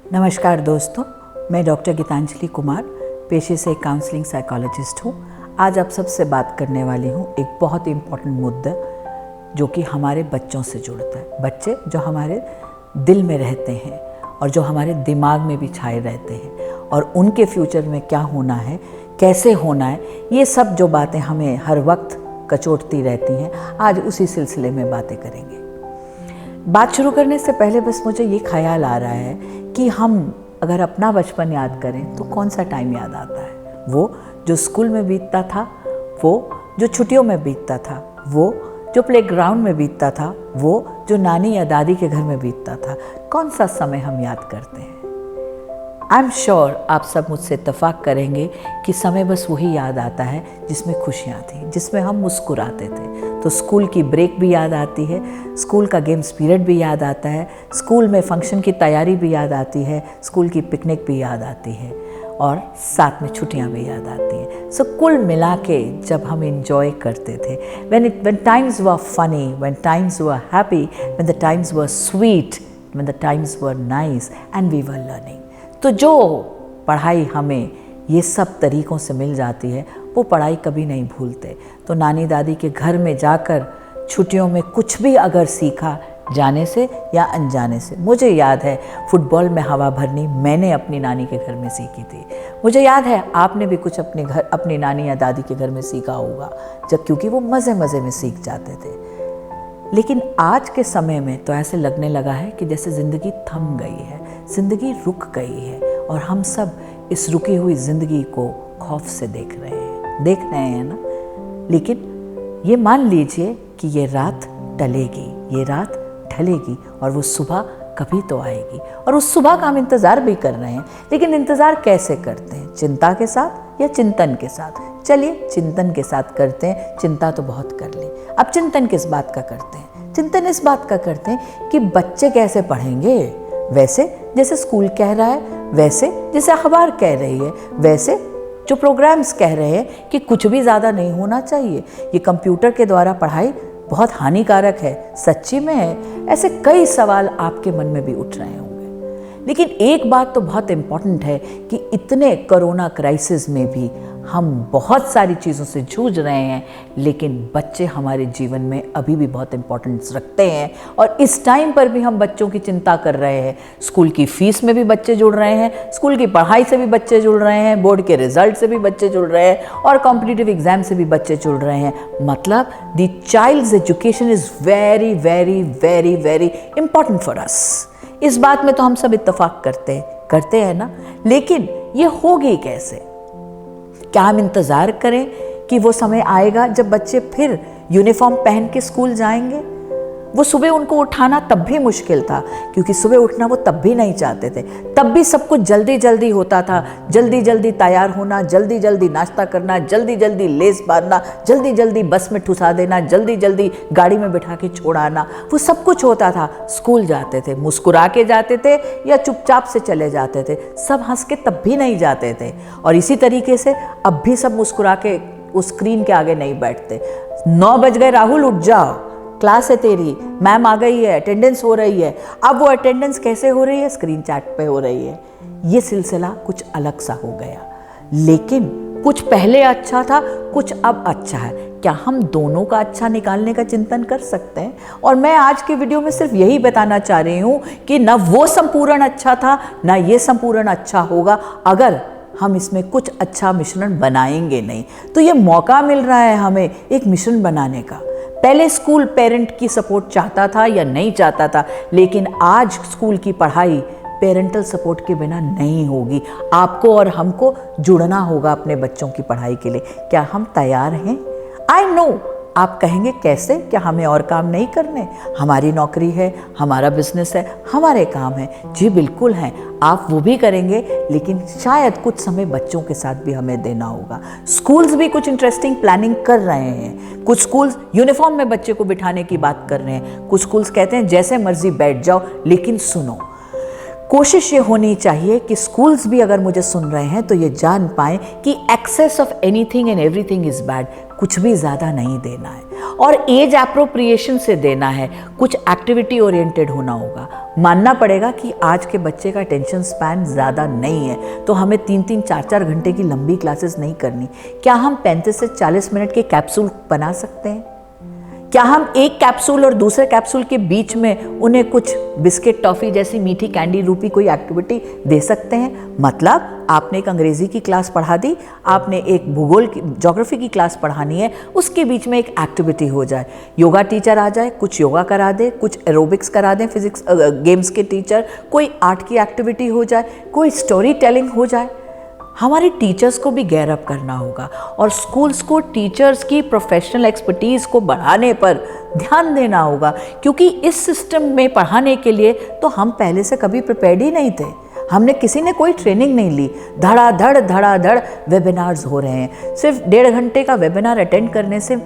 नमस्कार दोस्तों, मैं डॉक्टर गीतांजलि कुमार, पेशे से काउंसलिंग साइकोलॉजिस्ट हूँ। आज आप सबसे बात करने वाली हूँ एक बहुत ही इम्पोर्टेंट मुद्दा जो कि हमारे बच्चों से जुड़ता है। बच्चे जो हमारे दिल में रहते हैं और जो हमारे दिमाग में भी छाए रहते हैं और उनके फ्यूचर में क्या होना है, कैसे होना है, ये सब जो बातें हमें हर वक्त कचोटती रहती हैं, आज उसी सिलसिले में बातें करेंगे। बात शुरू करने से पहले बस मुझे ये ख्याल आ रहा है कि हम अगर अपना बचपन याद करें तो कौन सा टाइम याद आता है? वो जो स्कूल में बीतता था, वो जो छुट्टियों में बीतता था, वो जो प्लेग्राउंड में बीतता था, वो जो नानी या दादी के घर में बीतता था। कौन सा समय हम याद करते हैं? आई एम श्योर आप सब मुझसे इत्तेफाक करेंगे कि समय बस वही याद आता है जिसमें खुशियाँ थी, जिसमें हम मुस्कुराते थे। तो स्कूल की ब्रेक भी याद आती है, स्कूल का गेम्स पीरियड भी याद आता है, स्कूल में फंक्शन की तैयारी भी याद आती है, स्कूल की पिकनिक भी याद आती है और साथ में छुट्टियाँ भी याद आती हैं। सो कुल मिला के जब हम इंजॉय करते थे, when times were funny, when times were happy, when the times were sweet, when the times were nice and we were learning, तो जो पढ़ाई हमें ये सब तरीक़ों से मिल जाती है वो पढ़ाई कभी नहीं भूलते। तो नानी दादी के घर में जाकर छुट्टियों में कुछ भी अगर सीखा, जाने से या अनजाने से, मुझे याद है फुटबॉल में हवा भरनी मैंने अपनी नानी के घर में सीखी थी। मुझे याद है आपने भी कुछ अपनी नानी या दादी के घर में सीखा होगा, जब क्योंकि वो मज़े मज़े में सीख जाते थे। लेकिन आज के समय में तो ऐसे लगने लगा है कि जैसे ज़िंदगी थम गई है, ज़िंदगी रुक गई है और हम सब इस रुकी हुई ज़िंदगी को खौफ से देख रहे हैं ना। लेकिन ये मान लीजिए कि ये रात टलेगी, ये रात ढलेगी और वो सुबह कभी तो आएगी और उस सुबह का हम इंतज़ार भी कर रहे हैं। लेकिन इंतज़ार कैसे करते हैं? चिंता के साथ या चिंतन के साथ? चलिए चिंतन के साथ करते हैं, चिंता तो बहुत कर ली। अब चिंतन किस बात का करते हैं? चिंतन इस बात का करते हैं कि बच्चे कैसे पढ़ेंगे, वैसे जैसे स्कूल कह रहा है, वैसे जैसे अखबार कह रही है, वैसे जो प्रोग्राम्स कह रहे हैं कि कुछ भी ज़्यादा नहीं होना चाहिए, ये कंप्यूटर के द्वारा पढ़ाई बहुत हानिकारक है, सच्ची में है? ऐसे कई सवाल आपके मन में भी उठ रहे होंगे। लेकिन एक बात तो बहुत इम्पॉर्टेंट है कि इतने कोरोना क्राइसिस में भी हम बहुत सारी चीज़ों से जूझ रहे हैं, लेकिन बच्चे हमारे जीवन में अभी भी बहुत इम्पोर्टेंस रखते हैं और इस टाइम पर भी हम बच्चों की चिंता कर रहे हैं। स्कूल की फ़ीस में भी बच्चे जुड़ रहे हैं, स्कूल की पढ़ाई से भी बच्चे जुड़ रहे हैं, बोर्ड के रिजल्ट से भी बच्चे जुड़ रहे हैं और कॉम्पिटिटिव एग्ज़ाम से भी बच्चे जुड़ रहे हैं। मतलब the child's education is very very very very important for us. इस बात में तो हम सब इत्तेफाक करते हैं ना। लेकिन ये होगी कैसे? क्या हम इंतज़ार करें कि वो समय आएगा जब बच्चे फिर यूनिफॉर्म पहन के स्कूल जाएंगे? वो सुबह उनको उठाना तब भी मुश्किल था, क्योंकि सुबह उठना वो तब भी नहीं चाहते थे। तब भी सब कुछ जल्दी जल्दी होता था, जल्दी जल्दी तैयार होना, जल्दी जल्दी नाश्ता करना, जल्दी जल्दी लेस बांधना, जल्दी जल्दी बस में ठुसा देना, जल्दी जल्दी गाड़ी में बिठा के छोड़ आना, वो सब कुछ होता था। स्कूल जाते थे, मुस्कुरा के जाते थे या चुपचाप से चले जाते थे, सब हंस के तब भी नहीं जाते थे। और इसी तरीके से अब भी सब मुस्कुरा के उस स्क्रीन के आगे नहीं बैठते। 9 बज गए राहुल, उठ जाओ, क्लास है तेरी, मैम आ गई है, अटेंडेंस हो रही है। अब वो अटेंडेंस कैसे हो रही है? स्क्रीन चैट पे हो रही है। ये सिलसिला कुछ अलग सा हो गया। लेकिन कुछ पहले अच्छा था, कुछ अब अच्छा है। क्या हम दोनों का अच्छा निकालने का चिंतन कर सकते हैं? और मैं आज के वीडियो में सिर्फ यही बताना चाह रही हूँ कि ना वो संपूर्ण अच्छा था, ना ये संपूर्ण अच्छा होगा अगर हम इसमें कुछ अच्छा मिश्रण बनाएंगे नहीं। तो ये मौका मिल रहा है हमें एक मिश्रण बनाने का। पहले स्कूल पेरेंट की सपोर्ट चाहता था या नहीं चाहता था, लेकिन आज स्कूल की पढ़ाई पेरेंटल सपोर्ट के बिना नहीं होगी। आपको और हमको जुड़ना होगा अपने बच्चों की पढ़ाई के लिए। क्या हम तैयार हैं? आई नो आप कहेंगे कैसे, क्या हमें और काम नहीं करने? हमारी नौकरी है, हमारा बिजनेस है, हमारे काम है। जी बिल्कुल हैं, आप वो भी करेंगे, लेकिन शायद कुछ समय बच्चों के साथ भी हमें देना होगा। स्कूल्स भी कुछ इंटरेस्टिंग प्लानिंग कर रहे हैं। कुछ स्कूल्स यूनिफॉर्म में बच्चे को बिठाने की बात कर रहे हैं, कुछ स्कूल्स कहते हैं जैसे मर्जी बैठ जाओ। लेकिन सुनो, कोशिश ये होनी चाहिए कि स्कूल्स भी अगर मुझे सुन रहे हैं तो ये जान पाएं कि excess of anything and everything is bad. कुछ भी ज़्यादा नहीं देना है। और एज एप्रोप्रिएशन से देना है, कुछ एक्टिविटी ओरिएंटेड होना होगा। मानना पड़ेगा कि आज के बच्चे का अटेंशन स्पैन ज़्यादा नहीं है, तो हमें 3-3, 4-4 घंटे की लंबी क्लासेस नहीं करनी। क्या हम 35 से 40 मिनट के कैप्सूल बना सकते हैं? क्या हम एक कैप्सूल और दूसरे कैप्सूल के बीच में उन्हें कुछ बिस्किट, टॉफ़ी जैसी मीठी कैंडी रूपी कोई एक्टिविटी दे सकते हैं? मतलब आपने एक अंग्रेज़ी की क्लास पढ़ा दी, आपने एक भूगोल की, ज्योग्राफी की क्लास पढ़ानी है, उसके बीच में एक एक्टिविटी हो जाए। योगा टीचर आ जाए, कुछ योगा करा दे, कुछ एरोबिक्स करा दें, फिजिक्स गेम्स के टीचर, कोई आर्ट की एक्टिविटी हो जाए, कोई स्टोरी टेलिंग हो जाए। हमारे टीचर्स को भी गेयर अप करना होगा और स्कूल्स को टीचर्स की प्रोफेशनल एक्सपर्टीज़ को बढ़ाने पर ध्यान देना होगा, क्योंकि इस सिस्टम में पढ़ाने के लिए तो हम पहले से कभी प्रिपेयर्ड ही नहीं थे। हमने किसी ने कोई ट्रेनिंग नहीं ली, धड़ाधड़ वेबिनार्स हो रहे हैं। सिर्फ 1.5 घंटे का वेबिनार अटेंड करने से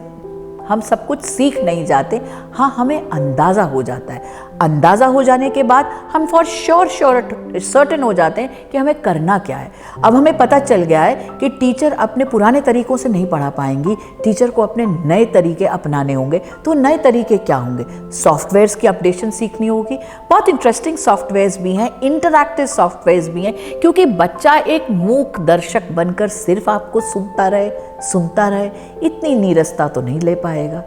हम सब कुछ सीख नहीं जाते। हाँ, हमें अंदाज़ा हो जाता है। अंदाज़ा हो जाने के बाद हम फॉर श्योर सर्टेन हो जाते हैं कि हमें करना क्या है। अब हमें पता चल गया है कि टीचर अपने पुराने तरीकों से नहीं पढ़ा पाएंगी, टीचर को अपने नए तरीके अपनाने होंगे। तो नए तरीके क्या होंगे? सॉफ्टवेयर्स की अपडेशन सीखनी होगी। बहुत इंटरेस्टिंग सॉफ्टवेयर्स भी हैं, इंटरैक्टिव सॉफ्टवेयर्स भी हैं, क्योंकि बच्चा एक मूक दर्शक बनकर सिर्फ आपको सुनता रहे, इतनी नीरसता तो नहीं ले पाएगा।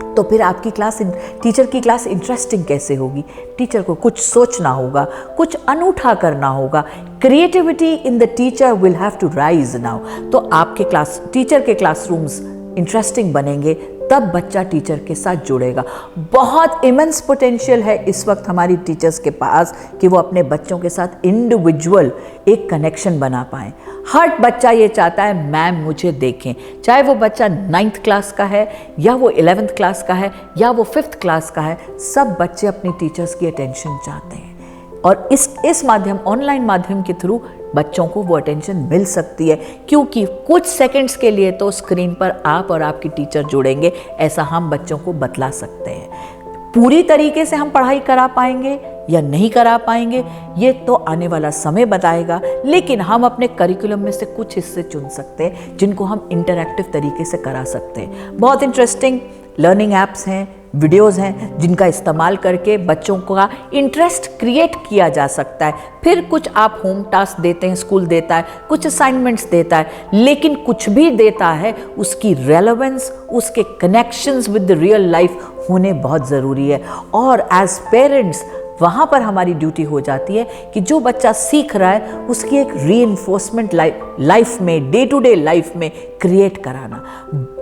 तो फिर आपकी क्लास, टीचर की क्लास इंटरेस्टिंग कैसे होगी? टीचर को कुछ सोचना होगा, कुछ अनूठा करना होगा। Creativity in the teacher will have to rise now. तो आपके क्लास, टीचर के क्लासरूम्स इंटरेस्टिंग बनेंगे, तब बच्चा टीचर के साथ जुड़ेगा। बहुत इमेंस पोटेंशियल है इस वक्त हमारी टीचर्स के पास कि वो अपने बच्चों के साथ इंडिविजुअल एक कनेक्शन बना पाएँ। हर बच्चा ये चाहता है मैम मुझे देखें, चाहे वो बच्चा 9th क्लास का है या वो 11th क्लास का है या वो 5th क्लास का है, सब बच्चे अपनी टीचर्स की अटेंशन चाहते हैं। और इस माध्यम, ऑनलाइन माध्यम के थ्रू बच्चों को वो अटेंशन मिल सकती है, क्योंकि कुछ सेकंड्स के लिए तो स्क्रीन पर आप और आपकी टीचर जुड़ेंगे, ऐसा हम बच्चों को बतला सकते हैं। पूरी तरीके से हम पढ़ाई करा पाएंगे या नहीं करा पाएंगे ये तो आने वाला समय बताएगा, लेकिन हम अपने करिकुलम में से कुछ हिस्से चुन सकते हैं जिनको हम इंटरैक्टिव तरीके से करा सकते हैं। बहुत इंटरेस्टिंग लर्निंग ऐप्स हैं, वीडियोस हैं, जिनका इस्तेमाल करके बच्चों का इंटरेस्ट क्रिएट किया जा सकता है। फिर कुछ आप होम टास्क देते हैं, स्कूल देता है, कुछ असाइनमेंट्स देता है, लेकिन कुछ भी देता है उसकी रेलेवेंस, उसके connections with the real life होने बहुत ज़रूरी है। और एज पेरेंट्स वहाँ पर हमारी ड्यूटी हो जाती है कि जो बच्चा सीख रहा है उसकी एक रीइंफोर्समेंट लाइफ में, डे टू डे लाइफ में क्रिएट कराना।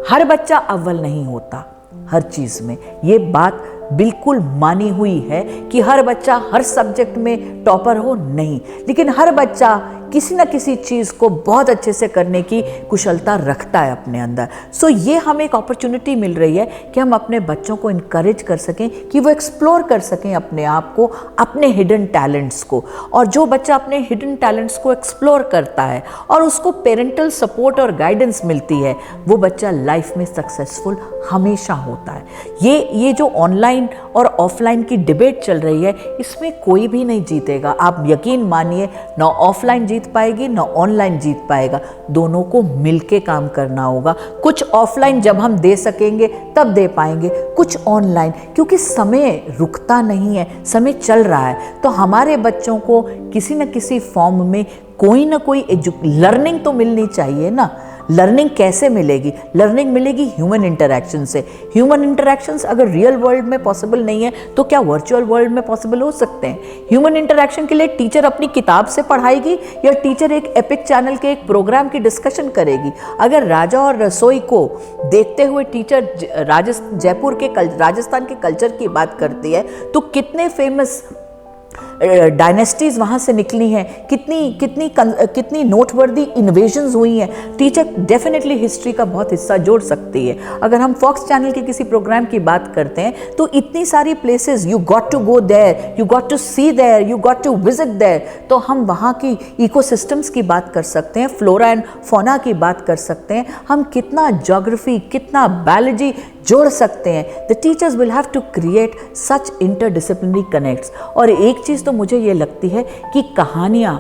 हर बच्चा अव्वल नहीं होता हर चीज़ में, ये बात बिल्कुल मानी हुई है कि हर बच्चा हर सब्जेक्ट में टॉपर हो, नहीं, लेकिन हर बच्चा किसी न किसी चीज़ को बहुत अच्छे से करने की कुशलता रखता है अपने अंदर। सो ये हमें एक अपॉर्चुनिटी मिल रही है कि हम अपने बच्चों को इनकरेज कर सकें कि वो एक्सप्लोर कर सकें अपने आप को, अपने हिडन टैलेंट्स को। और जो बच्चा अपने हिडन टैलेंट्स को एक्सप्लोर करता है और उसको पेरेंटल सपोर्ट और गाइडेंस मिलती है, वो बच्चा लाइफ में सक्सेसफुल हमेशा होता है। ये जो ऑनलाइन और ऑफलाइन की डिबेट चल रही है, इसमें कोई भी नहीं जीतेगा। आप यकीन मानिए, ना ऑफलाइन जीत पाएगी ना ऑनलाइन जीत पाएगा, दोनों को मिलके काम करना होगा। कुछ ऑफलाइन जब हम दे सकेंगे तब दे पाएंगे, कुछ ऑनलाइन, क्योंकि समय रुकता नहीं है, समय चल रहा है। तो हमारे बच्चों को किसी न किसी फॉर्म में कोई ना कोई लर्निंग तो मिलनी चाहिए ना। लर्निंग कैसे मिलेगी? लर्निंग मिलेगी ह्यूमन इंटरैक्शन से। ह्यूमन इंटरैक्शंस अगर रियल वर्ल्ड में पॉसिबल नहीं है तो क्या वर्चुअल वर्ल्ड में पॉसिबल हो सकते हैं? ह्यूमन इंटरैक्शन के लिए टीचर अपनी किताब से पढ़ाएगी या टीचर एक एपिक चैनल के एक प्रोग्राम की डिस्कशन करेगी? अगर राजा और रसोई को देखते हुए टीचर राजस्थान के कल्चर की बात करती है, तो कितने फेमस डायनेस्टीज वहाँ से निकली हैं, कितनी नोटवर्दी इन्वेजन्स हुई हैं। टीचर डेफिनेटली हिस्ट्री का बहुत हिस्सा जोड़ सकती है। अगर हम फॉक्स चैनल के किसी प्रोग्राम की बात करते हैं तो इतनी सारी places, you got to go there, you got to see there, you got to visit there. तो हम वहाँ की इकोसिस्टम्स की बात कर सकते हैं, फ्लोरा एंड फौना की बात कर सकते हैं, हम कितना ज्योग्राफी, कितना बायोलॉजी जोड़ सकते हैं। The teachers will have to create such interdisciplinary connects. और एक चीज़ तो मुझे ये लगती है कि कहानियाँ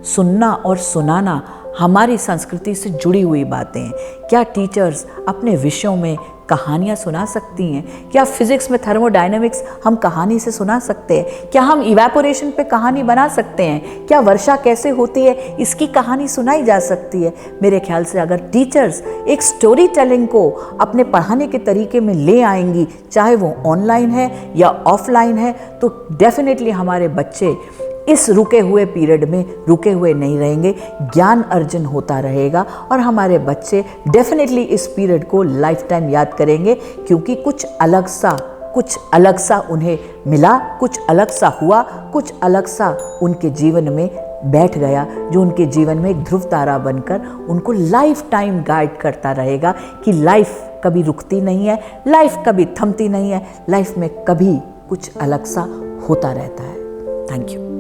सुनना और सुनाना हमारी संस्कृति से जुड़ी हुई बातें हैं। क्या टीचर्स अपने विषयों में कहानियाँ सुना सकती हैं? क्या फिजिक्स में थर्मोडायनेमिक्स हम कहानी से सुना सकते हैं? क्या हम इवेपोरेशन पे कहानी बना सकते हैं? क्या वर्षा कैसे होती है इसकी कहानी सुनाई जा सकती है? मेरे ख्याल से अगर टीचर्स एक स्टोरी टेलिंग को अपने पढ़ाने के तरीके में ले आएंगी, चाहे वो ऑनलाइन है या ऑफलाइन है, तो डेफिनेटली हमारे बच्चे इस रुके हुए पीरियड में रुके हुए नहीं रहेंगे, ज्ञान अर्जन होता रहेगा और हमारे बच्चे डेफिनेटली इस पीरियड को लाइफ टाइम याद करेंगे, क्योंकि कुछ अलग सा उन्हें मिला, कुछ अलग सा हुआ, कुछ अलग सा उनके जीवन में बैठ गया, जो उनके जीवन में एक ध्रुव तारा बनकर उनको लाइफ टाइम गाइड करता रहेगा कि लाइफ कभी रुकती नहीं है, लाइफ कभी थमती नहीं है, लाइफ में कभी कुछ अलग सा होता रहता है। Thank you.